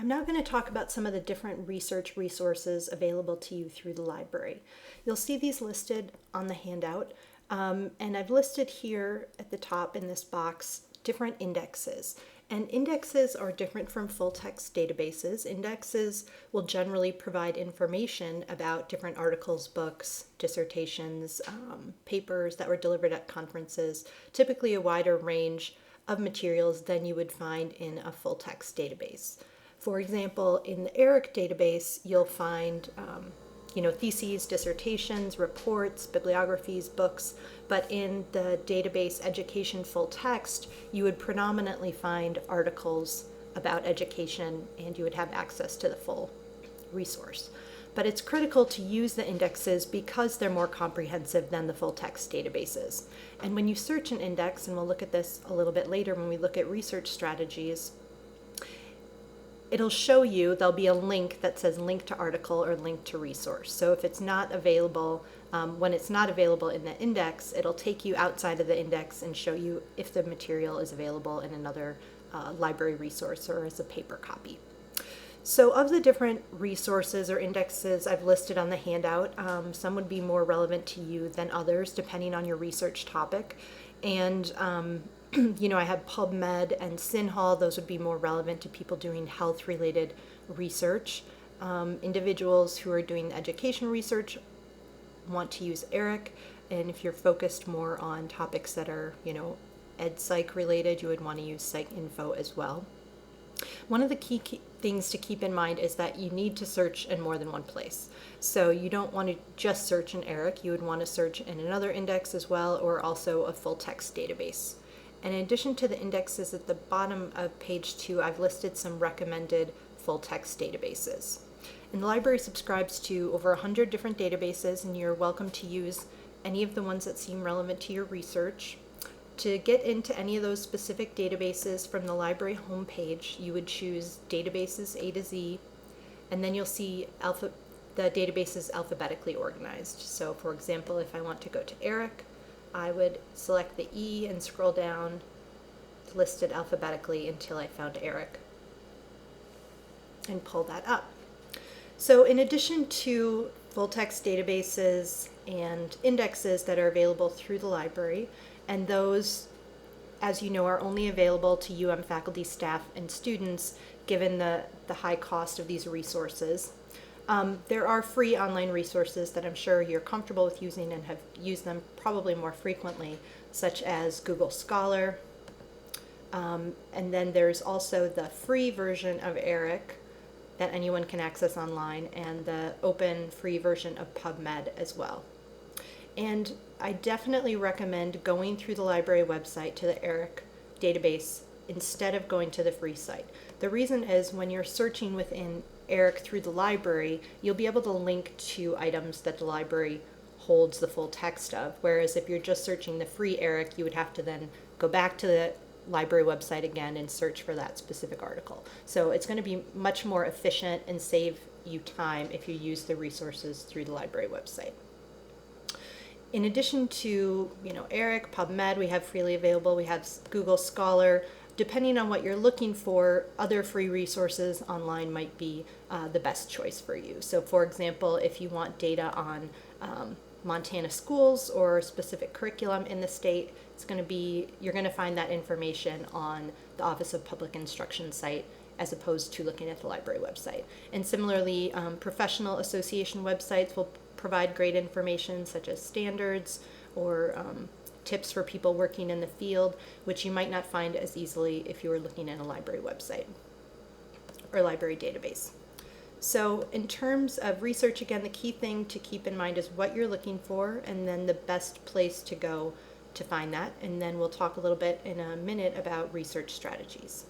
I'm now going to talk about some of the different research resources available to you through the library. You'll see these listed on the handout, and I've listed here at the top in this box different indexes. And indexes are different from full-text databases. Indexes will generally provide information about different articles, books, dissertations, papers that were delivered at conferences, typically a wider range of materials than you would find in a full-text database. For example, in the ERIC database, you'll find theses, dissertations, reports, bibliographies, books, but in the database Education Full Text, you would predominantly find articles about education and you would have access to the full resource. But it's critical to use the indexes because they're more comprehensive than the full text databases. And when you search an index, and we'll look at this a little bit later when we look at research strategies, it'll show you, there'll be a link that says link to article or link to resource. So if it's not available, when it's not available in the index, it'll take you outside of the index and show you if the material is available in another library resource or as a paper copy. So of the different resources or indexes I've listed on the handout, some would be more relevant to you than others depending on your research topic. And I have PubMed and SynHall. Those would be more relevant to people doing health-related research. Individuals who are doing education research want to use ERIC, and if you're focused more on topics that are, ed-psych related, you would want to use PsycInfo as well. One of the key things to keep in mind is that you need to search in more than one place. So you don't want to just search in ERIC, you would want to search in another index as well, or also a full text database. And in addition to the indexes at the bottom of page 2, I've listed some recommended full-text databases. And the library subscribes to over 100 different databases, and you're welcome to use any of the ones that seem relevant to your research. To get into any of those specific databases from the library homepage, you would choose Databases A to Z, and then you'll see the databases alphabetically organized. So for example, if I want to go to ERIC, I would select the E and scroll down, listed alphabetically until I found ERIC, and pull that up. So in addition to full-text databases and indexes that are available through the library, and those, as you know, are only available to UM faculty, staff, and students given the high cost of these resources, there are free online resources that I'm sure you're comfortable with using and have used them probably more frequently, such as Google Scholar. And then there's also the free version of ERIC that anyone can access online, and the open free version of PubMed as well. And I definitely recommend going through the library website to the ERIC database instead of going to the free site. The reason is when you're searching within ERIC through the library, you'll be able to link to items that the library holds the full text of, whereas if you're just searching the free ERIC, you would have to then go back to the library website again and search for that specific article. So it's going to be much more efficient and save you time if you use the resources through the library website. In addition to ERIC, PubMed, we have freely available, we have Google Scholar. Depending on what you're looking for, other free resources online might be the best choice for you. So for example, if you want data on Montana schools or specific curriculum in the state, you're going to find that information on the Office of Public Instruction site as opposed to looking at the library website. And similarly, professional association websites will provide great information such as standards or tips for people working in the field, which you might not find as easily if you were looking at a library website or library database. So in terms of research, again, the key thing to keep in mind is what you're looking for and then the best place to go to find that. And then we'll talk a little bit in a minute about research strategies.